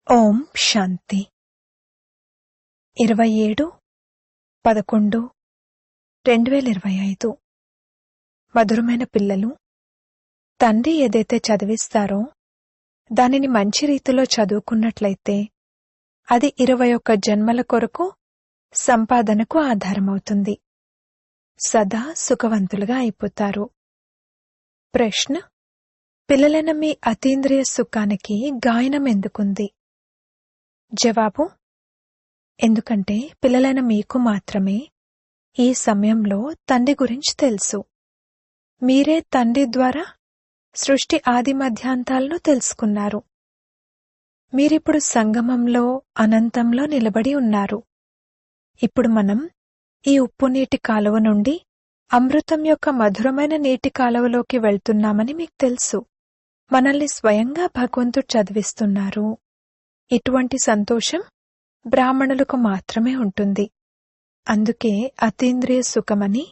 ఓం శాంతి 27/11/2025 మధురమైన పిల్లలు, తండ్రి ఏదైతే చదివిస్తారో దానిని మంచి రీతిలో చదువుకున్నట్లయితే అది 21 జన్మల కొరకు సంపాదనకు ఆధారమవుతుంది. సదా సుఖవంతులుగా అయిపోతారు. ప్రశ్న: పిల్లలైన మీ అతీంద్రియ సుఖానికి గాయనం ఎందుకుంది? జవాబు: ఎందుకంటే పిల్లలైన మీకు మాత్రమే ఈ సమయంలో తండ్రి గురించి తెలుసు. మీరే తండ్రి ద్వారా సృష్టి ఆది మధ్యాంతాలను తెలుసుకున్నారు. మీరిప్పుడు సంగమంలో, అనంతంలో నిలబడి ఉన్నారు. ఇప్పుడు మనం ఈ ఉప్పు నీటి కాలువ నుండి అమృతం యొక్క మధురమైన నీటి కాలువలోకి వెళ్తున్నామని మీకు తెలుసు. మనల్ని స్వయంగా భగవంతుడు చదివిస్తున్నారు. ఇటువంటి సంతోషం బ్రాహ్మణులకు మాత్రమే ఉంటుంది. అందుకే అతీంద్రియ సుఖమని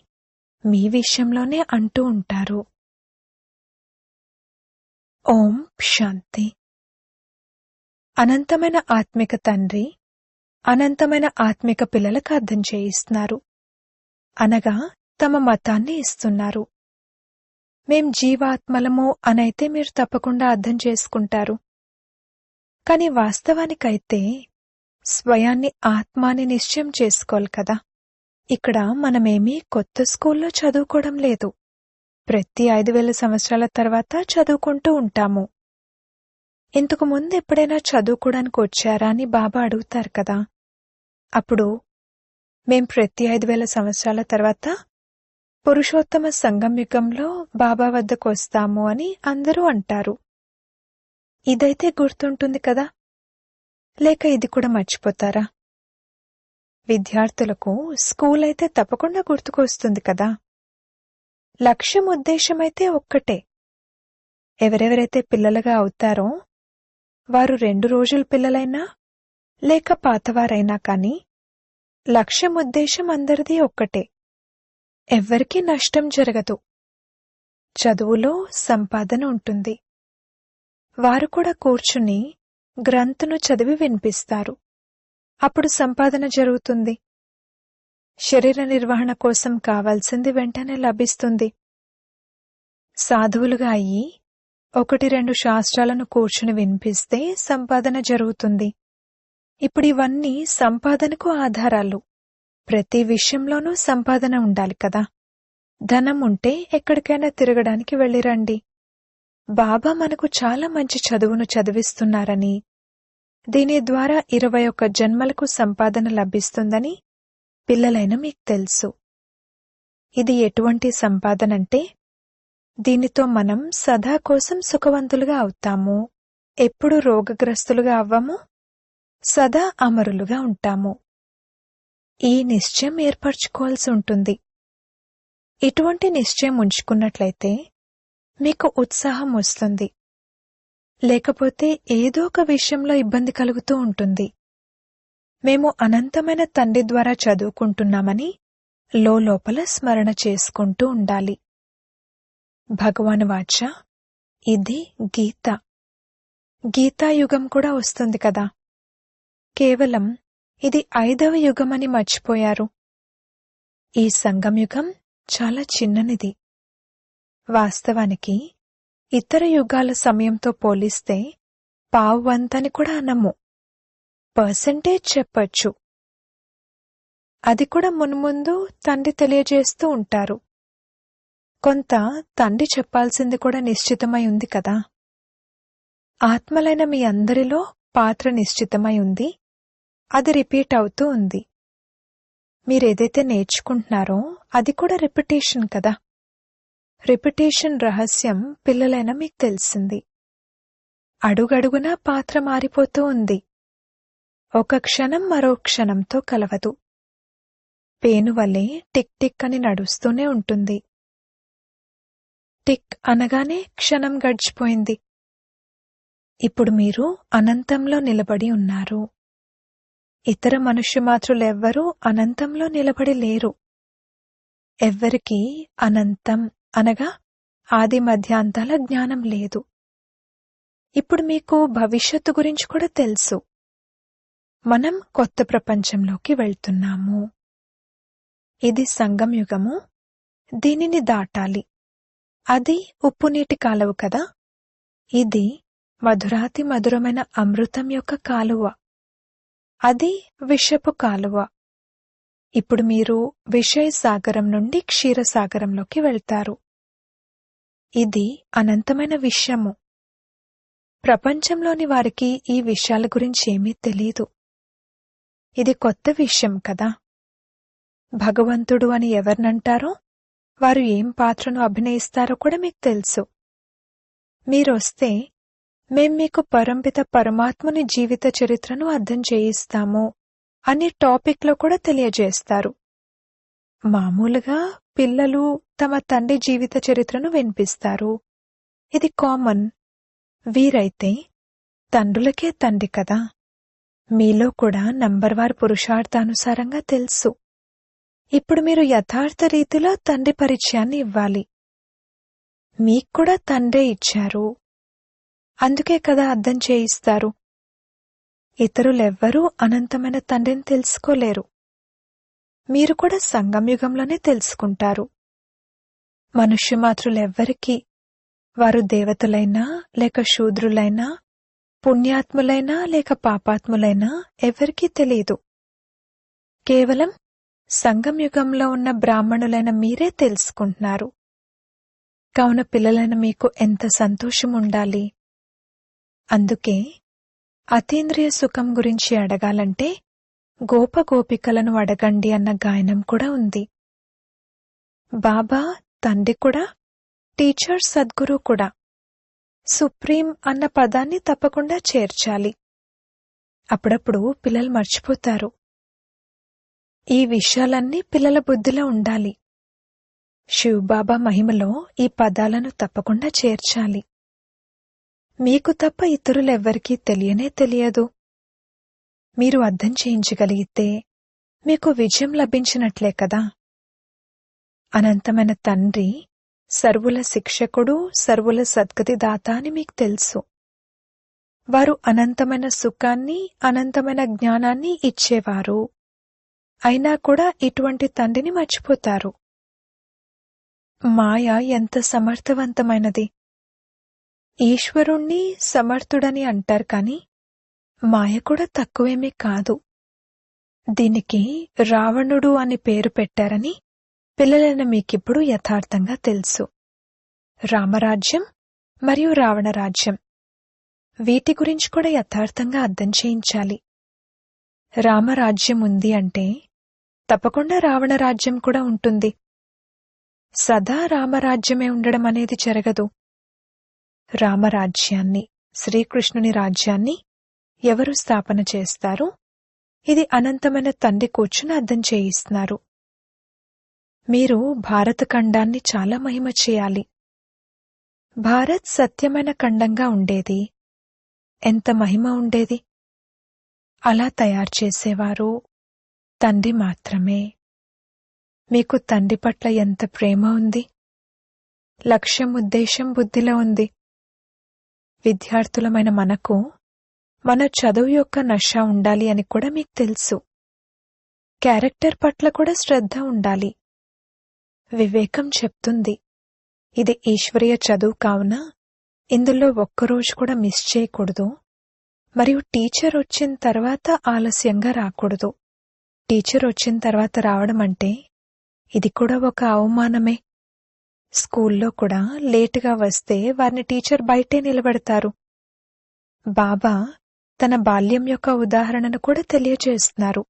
మీ విషయంలోనే అంటూ ఉంటారు. ఓం శాంతి. అనంతమైన ఆత్మిక తండ్రి అనంతమైన ఆత్మిక పిల్లలకు అర్థం చేయిస్తున్నారు, అనగా తమ మతాన్ని ఇస్తున్నారు. మేం జీవాత్మలము అనైతే మీరు తప్పకుండా అర్థం చేసుకుంటారు. కాని వాస్తవానికైతే స్వయాన్ని ఆత్మాని నిశ్చయం చేసుకోవాలి కదా. ఇక్కడ మనమేమీ కొత్త స్కూల్లో చదువుకోవడం లేదు. ప్రతి 5000 సంవత్సరాల తర్వాత చదువుకుంటూ ఉంటాము. ఇంతకు ముందు ఎప్పుడైనా చదువుకోవడానికి వచ్చారా అని బాబా అడుగుతారు కదా. అప్పుడు మేం ప్రతి 5000 సంవత్సరాల తర్వాత పురుషోత్తమ సంగం యుగంలో బాబా వద్దకు వస్తాము అని అందరూ అంటారు. ఇదైతే గుర్తుంటుంది కదా, లేక ఇది కూడా మర్చిపోతారా? విద్యార్థులకు స్కూల్ అయితే తప్పకుండా గుర్తుకొస్తుంది కదా. లక్ష్యం ఉద్దేశమైతే ఒక్కటే. ఎవరెవరైతే పిల్లలుగా అవుతారో వారు 2 రోజుల పిల్లలైనా లేక పాతవారైనా కాని లక్ష్యం ఉద్దేశం అందరిది ఒక్కటే. ఎవ్వరికీ నష్టం జరగదు. చదువులో సంపాదన ఉంటుంది. వారు కూడా కూర్చుని గ్రంథును చదివి వినిపిస్తారు. అప్పుడు సంపాదన జరుగుతుంది. శరీర నిర్వహణ కోసం కావాల్సింది వెంటనే లభిస్తుంది. సాధువులుగా అయ్యి 1-2 శాస్త్రాలను కూర్చుని వినిపిస్తే సంపాదన జరుగుతుంది. ఇప్పుడు ఇవన్నీ సంపాదనకు ఆధారాలు. ప్రతి విషయంలోనూ సంపాదన ఉండాలి కదా. ధనం ఉంటే ఎక్కడికైనా తిరగడానికి వెళ్ళిరండి. బాబా మనకు చాలా మంచి చదువును చదివిస్తున్నారని, దీని ద్వారా 21 జన్మలకు సంపాదన లభిస్తుందని పిల్లలైన మీకు తెలుసు. ఇది ఎటువంటి సంపాదనంటే దీనితో మనం సదా కోసం సుఖవంతులుగా అవుతాము. ఎప్పుడు రోగగ్రస్తులుగా అవ్వము, సదా అమరులుగా ఉంటాము. ఈ నిశ్చయం ఏర్పరచుకోవాల్సి ఉంటుంది. ఇటువంటి నిశ్చయం ఉంచుకున్నట్లయితే మీకు ఉత్సాహం వస్తుంది. లేకపోతే ఏదో ఒక విషయంలో ఇబ్బంది కలుగుతూ ఉంటుంది. మేము అనంతమైన తండ్రి ద్వారా చదువుకుంటున్నామని లోపల స్మరణ చేసుకుంటూ ఉండాలి. భగవాన్ వాచ, ఇది గీత. గీతాయుగం కూడా వస్తుంది కదా. కేవలం ఇది 5వ యుగమని మర్చిపోయారు. ఈ సంగంయుగం చాలా చిన్ననిది. వాస్తవానికి ఇతర యుగాల సమయంతో పోలిస్తే పావువంతని కూడా అనము. పర్సెంటేజ్ చెప్పొచ్చు. అది కూడా మున్ముందు తండ్రి తెలియజేస్తూ ఉంటారు. కొంత తండ్రి చెప్పాల్సింది కూడా నిశ్చితమై ఉంది కదా. ఆత్మలైన మీ అందరిలో పాత్ర నిశ్చితమై ఉంది. అది రిపీట్ అవుతూ ఉంది. మీరేదైతే నేర్చుకుంటున్నారో అది కూడా రిపిటేషన్ కదా. రిపిటేషన్ రహస్యం పిల్లలైన మీకు తెలిసింది. అడుగడుగునా పాత్ర మారిపోతూ ఉంది. ఒక క్షణం మరో క్షణంతో కలవదు. పేనువలే టిక్ టిక్ అని నడుస్తూనే ఉంటుంది. టిక్ అనగానే క్షణం గడిచిపోయింది. ఇప్పుడు మీరు అనంతంలో నిలబడి ఉన్నారు. ఇతర మనుష్యమాతృలెవ్వరూ అనంతంలో నిలబడి లేరు. ఎవ్వరికీ అనంతం అనగా ఆది మధ్యాంతాల జ్ఞానం లేదు. ఇప్పుడు మీకు భవిష్యత్తు గురించి కూడా తెలుసు. మనం కొత్త ప్రపంచంలోకి వెళ్తున్నాము. ఇది సంగం యుగము. దీనిని దాటాలి. అది ఉప్పునీటి కాలువ కదా. ఇది మధురాతి మధురమైన అమృతం యొక్క కాలువ. అది విషపు కాలువ. ఇప్పుడు మీరు విషయ సాగరం నుండి క్షీరసాగరంలోకి వెళ్తారు. ఇది అనంతమైన విషయము. ప్రపంచంలోని వారికి ఈ విషయాల గురించి ఏమీ తెలీదు. ఇది కొత్త విషయం కదా. భగవంతుడు అని ఎవరినంటారో, వారు ఏం పాత్రను అభినయిస్తారో కూడా మీకు తెలుసు. మీరొస్తే మేం మీకు పరంపిత పరమాత్ముని జీవిత చరిత్రను అర్థం చేయిస్తాము అనే టాపిక్లో కూడా తెలియజేస్తారు. మామూలుగా పిల్లలు తమ తండ్రి జీవిత చరిత్రను వినిపిస్తారు. ఇది కామన్. వీరైతే తండ్రులకే తండ్రి కదా. మీలో కూడా నంబర్వార్ పురుషార్థానుసారంగా తెలుసు. ఇప్పుడు మీరు యథార్థ రీతిలో తండ్రి పరిచయాన్ని ఇవ్వాలి. మీక్కూడా తండ్రే ఇచ్చారు. అందుకే కదా అర్థం చేయిస్తారు. ఇతరులెవ్వరూ అనంతమైన తండ్రిని తెలుసుకోలేరు. మీరు కూడా సంగంయుగంలోనే తెలుసుకుంటారు. మనుష్యమాతృలెవ్వరికీ, వారు దేవతలైనా లేక శూద్రులైనా, పుణ్యాత్ములైనా లేక పాపాత్ములైనా ఎవరికీ తెలియదు. కేవలం సంగంయుగంలో ఉన్న బ్రాహ్మణులైన మీరే తెలుసుకుంటున్నారు. కావున పిల్లలైన మీకు ఎంత సంతోషం ఉండాలి. అందుకే అతీంద్రియ సుఖం గురించి అడగాలంటే గోపగోపికలను అడగండి అన్న గాయనం కూడా ఉంది. బాబా తండ్రి కూడా, టీచర్ సద్గురు కూడా సుప్రీం అన్న పదాన్ని తప్పకుండా చేర్చాలి. అప్పుడప్పుడు పిల్లలు మర్చిపోతారు. ఈ విషయాలన్నీ పిల్లల బుద్ధిలో ఉండాలి. శివబాబా మహిమలో ఈ పదాలను తప్పకుండా చేర్చాలి. మీకు తప్ప ఇతరులెవ్వరికీ తెలియనే తెలియదు. మీరు అర్థం చేయించగలిగితే మీకు విజయం లభించినట్లే కదా. అనంతమైన తండ్రి సర్వుల శిక్షకుడు, సర్వుల సద్గతి దాత అని మీకు తెలుసు. వారు అనంతమైన సుఖాన్ని, అనంతమైన జ్ఞానాన్ని ఇచ్చేవారు. అయినా కూడా ఇటువంటి తండ్రిని మర్చిపోతారు. మాయ ఎంత సమర్థవంతమైనది. ఈశ్వరుణ్ణి సమర్థుడని అంటారు కాని మాయ కూడా తక్కువేమీ కాదు. దీనికి రావణుడు అని పేరు పెట్టారని పిల్లలైన మీకిప్పుడు యథార్థంగా తెలుసు. రామరాజ్యం మరియు రావణరాజ్యం, వీటి గురించి కూడా యథార్థంగా అర్థం చేయించాలి. రామరాజ్యం ఉంది అంటే తప్పకుండా రావణరాజ్యం కూడా ఉంటుంది. సదా రామరాజ్యమే ఉండడం అనేది జరగదు. రామరాజ్యాన్ని, శ్రీకృష్ణుని రాజ్యాన్ని ఎవరు స్థాపన చేస్తారు? ఇది అనంతమైన తండ్రి కూర్చుని అర్థం చేయిస్తున్నారు. మీరు భారత ఖండాన్ని చాలా మహిమ చేయాలి. భారత్ సత్యమైన ఖండంగా ఉండేది. ఎంత మహిమ ఉండేది. అలా తయారు చేసేవారు తండ్రి మాత్రమే. మీకు తండ్రి పట్ల ఎంత ప్రేమ ఉంది. లక్ష్యం, ఉద్దేశం బుద్ధిలో ఉంది. విద్యార్థులమైన మనకు మన చదువు యొక్క నష ఉండాలి అని కూడా మీకు తెలుసు. క్యారెక్టర్ పట్ల కూడా శ్రద్ధ ఉండాలి. వివేకం చెప్తుంది, ఇది ఈశ్వరీయ చదువు కావున ఇందులో ఒక్కరోజు కూడా మిస్ చేయకూడదు. మరియు టీచర్ వచ్చిన తర్వాత ఆలస్యంగా రాకూడదు. టీచర్ వచ్చిన తర్వాత రావడం అంటే ఇది కూడా ఒక అవమానమే. స్కూల్లో కూడా లేటుగా వస్తే వారిని టీచర్ బయటే నిలబెడతారు. బాబా తన బాల్యం యొక్క ఉదాహరణను కూడా తెలియజేస్తున్నారు.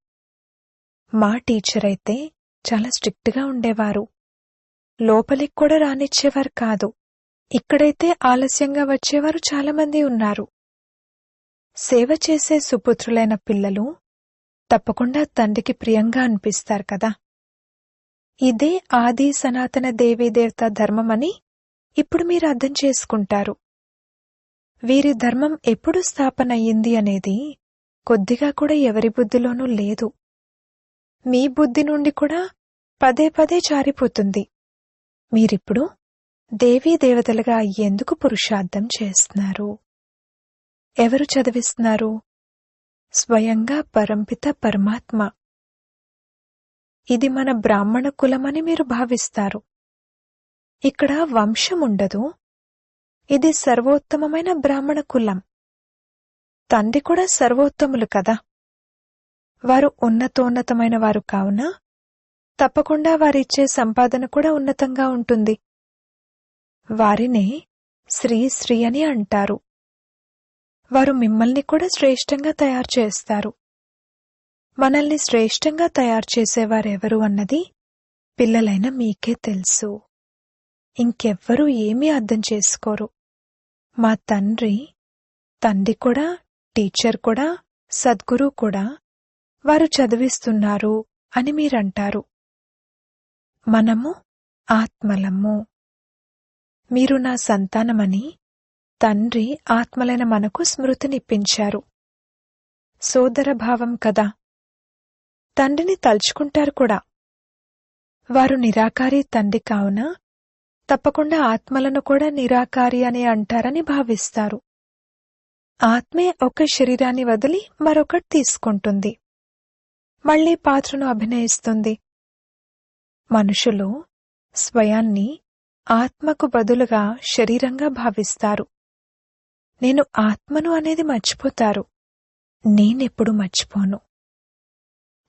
మా టీచర్ అయితే చాలా స్ట్రిక్ట్గా ఉండేవారు. లోపలికి కూడా రానిచ్చేవారు కాదు. ఇక్కడైతే ఆలస్యంగా వచ్చేవారు చాలామంది ఉన్నారు. సేవ చేసే సుపుత్రులైన పిల్లలు తప్పకుండా తండ్రికి ప్రియంగా అనిపిస్తారు కదా. ఇదే ఆది సనాతన దేవీదేవత ధర్మమని ఇప్పుడు మీరు అర్థం చేసుకుంటారు. వీరి ధర్మం ఎప్పుడు స్థాపన అయ్యింది అనేది కొద్దిగా కూడా ఎవరి బుద్ధిలోనూ లేదు. మీ బుద్ధి నుండి కూడా పదే పదే జారిపోతుంది. మీరిప్పుడు దేవీ దేవతలుగా అయ్యేందుకు పురుషార్థం చేస్తున్నారు. ఎవరు చదివిస్తున్నారు? స్వయంగా పరంపిత పరమాత్మ. ఇది మన బ్రాహ్మణ కులమని మీరు భావిస్తారు. ఇక్కడ వంశముండదు. ఇది సర్వోత్తమమైన బ్రాహ్మణ కులం. తండ్రి కూడా సర్వోత్తములు కదా. వారు ఉన్నతోన్నతమైన వారు కావున తప్పకుండా వారిచ్చే సంపాదన కూడా ఉన్నతంగా ఉంటుంది. వారినే శ్రీ శ్రీ అని అంటారు. వారు మిమ్మల్ని కూడా శ్రేష్టంగా తయారు చేస్తారు. మనల్ని శ్రేష్టంగా తయారు చేసేవారెవరు అన్నది పిల్లలైన మీకే తెలుసు. ఇంకెవ్వరూ ఏమీ అర్థం చేసుకోరు. మా తండ్రి కూడా, టీచర్ కూడా, సద్గురు కూడా వారు చదివిస్తున్నారు అని మీరంటారు. మనము ఆత్మలము. మీరు నా సంతానమని తండ్రి ఆత్మలైన మనకు స్మృతినిప్పించారు. సోదర భావం కదా. తండ్రిని తలుచుకుంటారు కూడా. వారు నిరాకారి తండ్రి కావున తప్పకుండా ఆత్మలను కూడా నిరాకారి అని అంటారని భావిస్తారు. ఆత్మే ఒక శరీరాన్ని వదిలి మరొకటి తీసుకుంటుంది, మళ్లీ పాత్రను అభినయిస్తుంది. మనుషులు స్వయాన్ని ఆత్మకు బదులుగా శరీరంగా భావిస్తారు. నేను ఆత్మను అనేది మర్చిపోతారు. నేనెప్పుడు మర్చిపోను.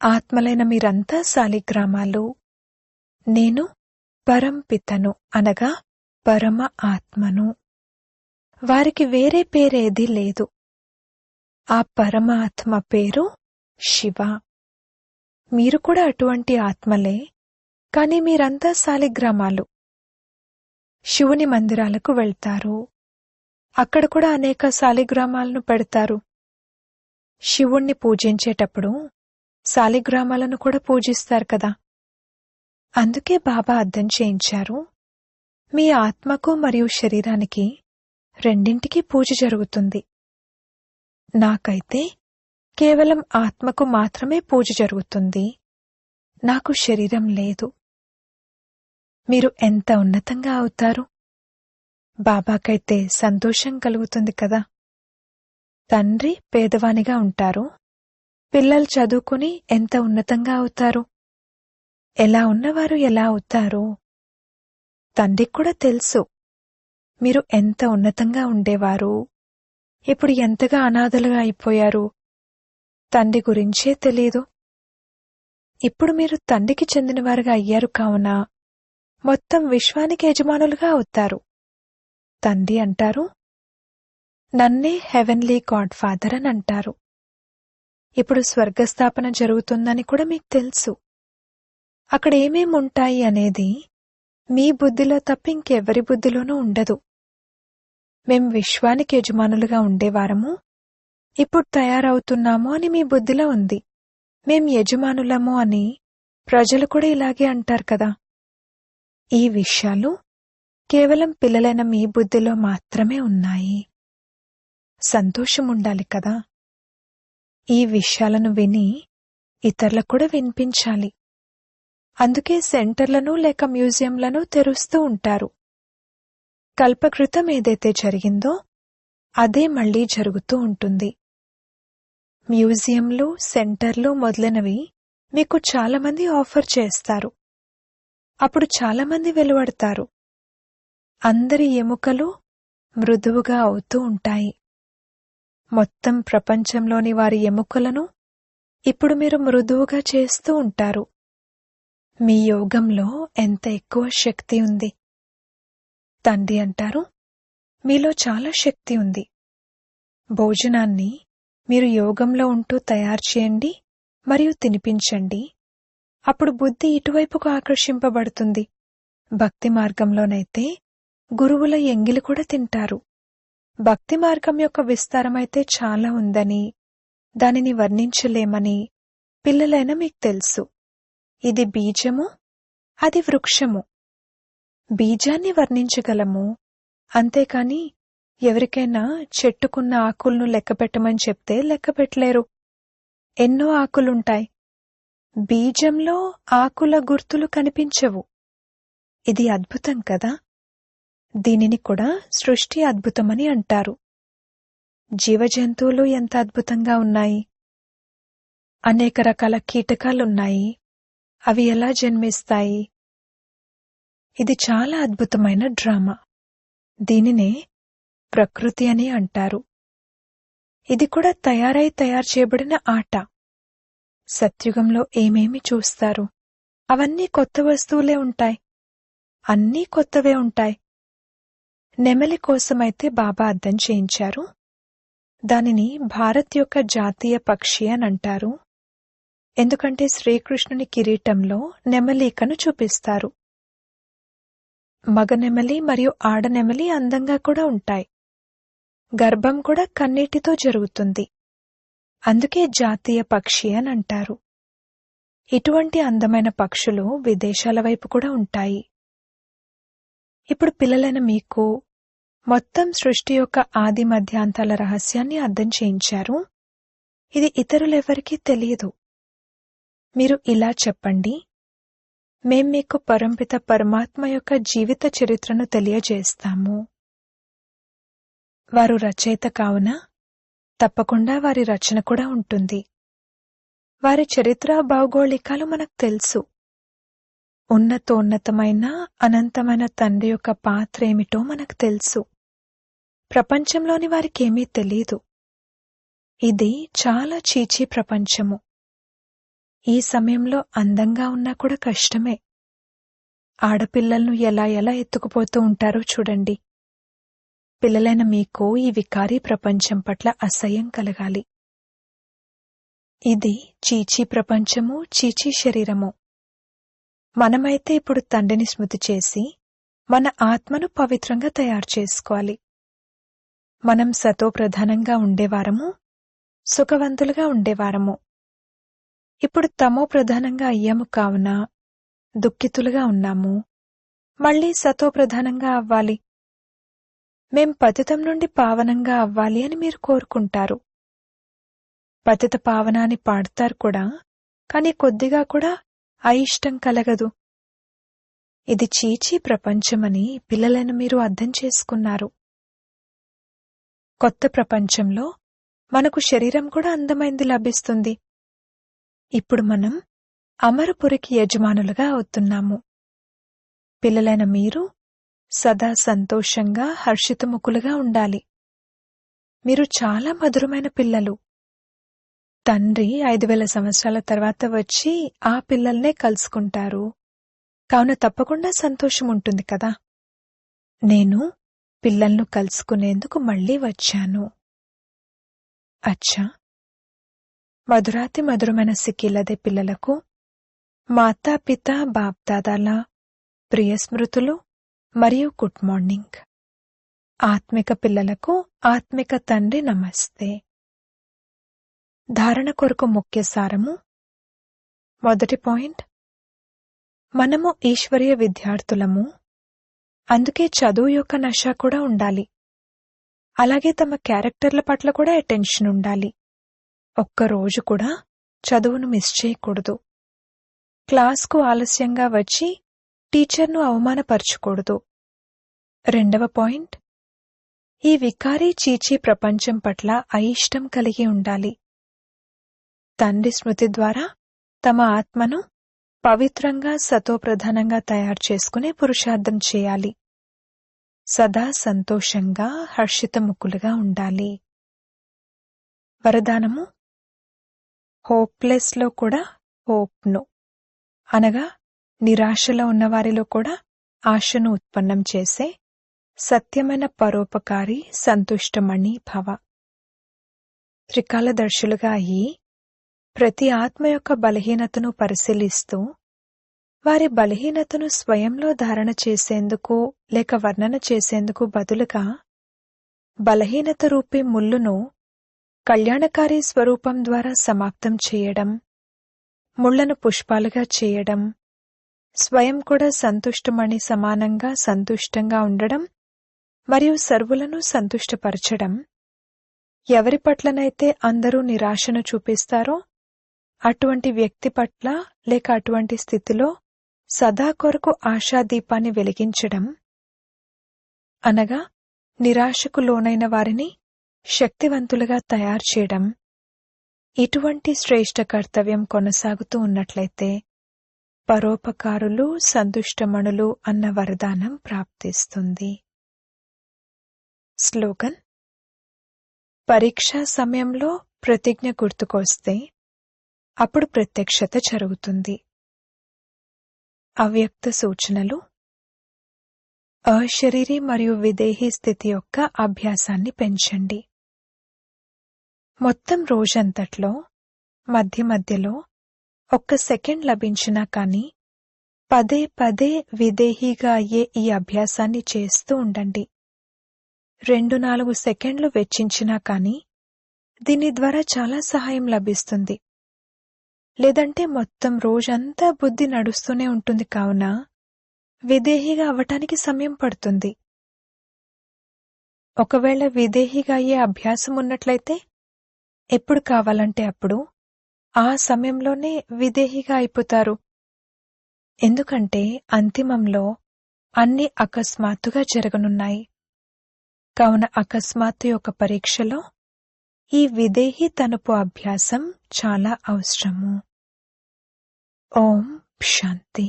ఆత్మలైన మీరంతా శాలిగ్రామాలు. నేను పరంపితను అనగా పరమ ఆత్మను. వారికి వేరే పేరేదీ లేదు. ఆ పరమాత్మ పేరు శివ. మీరు కూడా అటువంటి ఆత్మలే, కాని మీరంతా శాలిగ్రామాలు. శివుని మందిరాలకు వెళ్తారు. అక్కడ కూడా అనేక శాలిగ్రామాలను పెడతారు. శివుణ్ణి పూజించేటప్పుడు శాలిగ్రామాలను కూడా పూజిస్తారు కదా. అందుకే బాబా అర్థం చేయించారు, మీ ఆత్మకు మరియు శరీరానికి రెండింటికి పూజ జరుగుతుంది. నాకైతే కేవలం ఆత్మకు మాత్రమే పూజ జరుగుతుంది. నాకు శరీరం లేదు. మీరు ఎంత ఉన్నతంగా అవుతారు. బాబాకైతే సంతోషం కలుగుతుంది కదా. తండ్రి పేదవానిగా ఉంటారు. పిల్లలు చదువుకుని ఎంత ఉన్నతంగా అవుతారు. ఎలా ఉన్నవారు ఎలా అవుతారు. తండ్రికి కూడా తెలుసు మీరు ఎంత ఉన్నతంగా ఉండేవారు, ఇప్పుడు ఎంతగా అనాథలుగా అయిపోయారు. తండ్రి గురించే తెలీదు. ఇప్పుడు మీరు తండ్రికి చెందినవారుగా అయ్యారు కావున మొత్తం విశ్వానికి యజమానులుగా అవుతారు. తండ్రి అంటారు, నన్నే హెవెన్లీ గాడ్ ఫాదర్ అని అంటారు. ఇప్పుడు స్వర్గస్థాపన జరుగుతుందని కూడా మీకు తెలుసు. అక్కడ ఏమేముంటాయి అనేది మీ బుద్ధిలో తప్ప ఇంకెవరి బుద్ధిలోనూ ఉండదు. మేం విశ్వానికి యజమానులుగా ఉండేవారము, ఇప్పుడు తయారవుతున్నాము అని మీ బుద్ధిలో ఉంది. మేం యజమానులము అని ప్రజలు కూడా ఇలాగే అంటారు కదా. ఈ విషయాలు కేవలం పిల్లలైన మీ బుద్ధిలో మాత్రమే ఉన్నాయి. సంతోషముండాలి కదా. ఈ విషయాలను విని ఇతరులకు కూడా వినిపించాలి. అందుకే సెంటర్లను లేక మ్యూజియంలను తెరుస్తూ ఉంటారు. కల్పకృతం ఏదైతే జరిగిందో అదే మళ్లీ జరుగుతూ ఉంటుంది. మ్యూజియంలు, సెంటర్లు మొదలైనవి మీకు చాలామంది ఆఫర్ చేస్తారు. అప్పుడు చాలామంది వెలువడతారు. అందరి ఎముకలు మృదువుగా అవుతూ ఉంటాయి. మొత్తం ప్రపంచంలోని వారి ఎముకలను ఇప్పుడు మీరు మృదువుగా చేస్తూ ఉంటారు. మీ యోగంలో ఎంత ఎక్కువ శక్తి ఉంది. తండ్రి అంటారు, మీలో చాలా శక్తి ఉంది. భోజనాన్ని మీరు యోగంలో ఉంటూ తయారు చేయండి మరియు తినిపించండి. అప్పుడు బుద్ధి ఇటువైపుకు ఆకర్షింపబడుతుంది. భక్తి మార్గంలోనైతే గురువుల ఎంగిలి కూడా తింటారు. భక్తి మార్గం యొక్క విస్తారమైతే చాలా ఉందని, దానిని వర్ణించలేమని పిల్లలైన మీకు తెలుసు. ఇది బీజము, అది వృక్షము. బీజాన్ని వర్ణించగలము, అంతేకాని ఎవరికైనా చెట్టుకున్న ఆకులను లెక్కపెట్టమని చెప్తే లెక్కపెట్టలేరు. ఎన్నో ఆకులుంటాయి. బీజంలో ఆకుల గుర్తులు కనిపించవు. ఇది అద్భుతం కదా. దీనిని కూడా సృష్టి అద్భుతమని అంటారు. జీవజంతువులు ఎంత అద్భుతంగా ఉన్నాయి. అనేక రకాల కీటకాలున్నాయి. అవి ఎలా జన్మిస్తాయి? ఇది చాలా అద్భుతమైన డ్రామా. దీనినే ప్రకృతి అని అంటారు. ఇది కూడా తయారు చేయబడిన ఆట. సత్యుగంలో ఏమేమి చూస్తారు? అవన్నీ కొత్త వస్తువులే ఉంటాయి. అన్నీ కొత్తవే ఉంటాయి. నెమలి కోసమైతే బాబా అద్దం చేయించారు. దానిని భారత్ యొక్క జాతీయ పక్షి అని అంటారు. ఎందుకంటే శ్రీకృష్ణుని కిరీటంలో నెమలికను చూపిస్తారు. మగ నెమలి మరియు ఆడనెమలి అందంగా కూడా ఉంటాయి. గర్భం కూడా కన్నీటితో జరుగుతుంది. అందుకే జాతీయ పక్షి అని అంటారు. ఇటువంటి అందమైన పక్షులు విదేశాల వైపు కూడా ఉంటాయి. ఇప్పుడు పిల్లలైన మీకు మొత్తం సృష్టి యొక్క ఆది మధ్యాంతాల రహస్యాన్ని అర్థం చేయించారు. ఇది ఇతరులెవరికీ తెలియదు. మీరు ఇలా చెప్పండి, మేం మీకు పరంపిత పరమాత్మ యొక్క జీవిత చరిత్రను తెలియజేస్తాము. వారు రచయిత కావున తప్పకుండా వారి రచన కూడా ఉంటుంది. వారి చరిత్ర భౌగోళికాలు మనకు తెలుసు. ఉన్నతోన్నతమైన అనంతమైన తండ్రి యొక్క పాత్ర ఏమిటో మనకు తెలుసు. ప్రపంచంలోని వారికేమీ తెలీదు. ఇది చాలా చీచీ ప్రపంచము. ఈ సమయంలో అందంగా ఉన్నా కూడా కష్టమే. ఆడపిల్లలను ఎలా ఎత్తుకుపోతూ ఉంటారో చూడండి. పిల్లలైన మీకు ఈ వికారీ ప్రపంచం పట్ల అసహ్యం కలగాలి. ఇది చీచీ ప్రపంచము, చీచీ శరీరము. మనమైతే ఇప్పుడు తండ్రిని స్మృతి చేసి మన ఆత్మను పవిత్రంగా తయారు చేసుకోవాలి. మనం సతోప్రధానంగా ఉండేవారము, సుఖవంతులుగా ఉండేవారము. ఇప్పుడు తమో ప్రధానంగా అయ్యాము కావున దుఃఖితులుగా ఉన్నాము. మళ్లీ సతోప్రధానంగా అవ్వాలి. మేం పతితం నుండి పావనంగా అవ్వాలి అని మీరు కోరుకుంటారు. పతిత పావనాన్ని పాడతారు కూడా, కాని కొద్దిగా కూడా అయిష్టం కలగదు. ఇది చీచీ ప్రపంచమని పిల్లలైన మీరు అర్థం చేసుకున్నారు. కొత్త ప్రపంచంలో మనకు శరీరం కూడా అందమైంది లభిస్తుంది. ఇప్పుడు మనం అమరపురికి యజమానులుగా అవుతున్నాము. పిల్లలైన మీరు సదా సంతోషంగా హర్షితముఖులుగా ఉండాలి. మీరు చాలా మధురమైన పిల్లలు. తండ్రి 5000 సంవత్సరాల తర్వాత వచ్చి ఆ పిల్లల్నే కలుసుకుంటారు. కావున తప్పకుండా సంతోషం ఉంటుంది కదా. నేను పిల్లలను కలుసుకునేందుకు మళ్లీ వచ్చాను. అచ్చా, మధురాతి మధురమైన సిక్కిలదే పిల్లలకు మాతాపిత బాప్దాదాల ప్రియ స్మృతులు మరియు గుడ్ మార్నింగ్. ఆత్మిక పిల్లలకు ఆత్మిక తండ్రి నమస్తే. ధారణ కొరకు ముఖ్య సారము. మొదటి పాయింట్, మనము ఈశ్వరీయ విద్యార్థులము. అందుకే చదువు యొక్క నష కూడా ఉండాలి. అలాగే తమ క్యారెక్టర్ల పట్ల కూడా అటెన్షన్ ఉండాలి. ఒక్కరోజు కూడా చదువును మిస్ చేయకూడదు. క్లాస్కు ఆలస్యంగా వచ్చి టీచర్ను అవమానపరచకూడదు. రెండవ పాయింట్, ఈ వికారీ చీచీ ప్రపంచం పట్ల అయిష్టం కలిగి ఉండాలి. తండ్రి స్మృతి ద్వారా తమ ఆత్మను పవిత్రంగా సతోప్రధానంగా తయారు చేసుకునే పురుషార్థం చేయాలి. సదా సంతోషంగా హర్షితముఖులుగా ఉండాలి. వరదానము, హోప్లెస్ లో కూడా హోప్ను, అనగా నిరాశలో ఉన్నవారిలో కూడా ఆశను ఉత్పన్నం చేసే సత్యమైన పరోపకారి సంతుష్టమణి భవ. త్రికాలదర్శులుగా అయ్యి ప్రతి ఆత్మ యొక్క బలహీనతను పరిశీలిస్తూ వారి బలహీనతను స్వయంలో ధారణ చేసేందుకు లేక వర్ణన చేసేందుకు బదులుగా బలహీనత రూపీ ముళ్ళును కళ్యాణకారి స్వరూపం ద్వారా సమాప్తం చేయడం, ముళ్లను పుష్పాలుగా చేయడం, స్వయం కూడా సంతుష్టమణి సమానంగా సంతుష్టంగా ఉండడం మరియు సర్వులను సంతుష్టపరచడం. ఎవరి పట్లనైతే అందరూ నిరాశను చూపిస్తారో అటువంటి వ్యక్తి పట్ల లేక అటువంటి స్థితిలో సదా కొరకు ఆశాదీపాన్ని వెలిగించడం, అనగా నిరాశకు లోనైన వారిని శక్తివంతులుగా తయారు చేయడం, ఇటువంటి శ్రేష్ఠ కర్తవ్యం కొనసాగుతూ ఉన్నట్లయితే పరోపకారులు సంతుష్టమణులు అన్న వరదానం ప్రాప్తిస్తుంది. స్లోగన్: పరీక్షా సమయంలో ప్రతిజ్ఞ గుర్తుకొస్తే అప్పుడు ప్రత్యక్షత జరుగుతుంది. అవ్యక్త సూచనలు: అశరీరి మరియు విదేహీ స్థితి యొక్క అభ్యాసాన్ని పెంచండి. మొత్తం రోజంతట్లో మధ్య మధ్యలో 1 సెకండ్ లభించినా కానీ పదే పదే విదేహీగా అయ్యే ఈ అభ్యాసాన్ని చేస్తూ ఉండండి. 2-4 సెకండ్లు వెచ్చించినా కానీ దీని ద్వారా చాలా సహాయం లభిస్తుంది. లేదంటే మొత్తం రోజంతా బుద్ధి నడుస్తూనే ఉంటుంది, కావున విదేహీగా అవ్వటానికి సమయం పడుతుంది. ఒకవేళ విదేహీగా అయ్యే అభ్యాసం ఉన్నట్లయితే ఎప్పుడు కావాలంటే అప్పుడు ఆ సమయంలోనే విదేహీగా అయిపోతారు. ఎందుకంటే అంతిమంలో అన్ని అకస్మాత్తుగా జరగనున్నాయి. కావున అకస్మాత్తు యొక్క పరీక్షలో ఈ విదేహీ తనుపు అభ్యాసం చాలా అవసరము. ఓం శాంతి.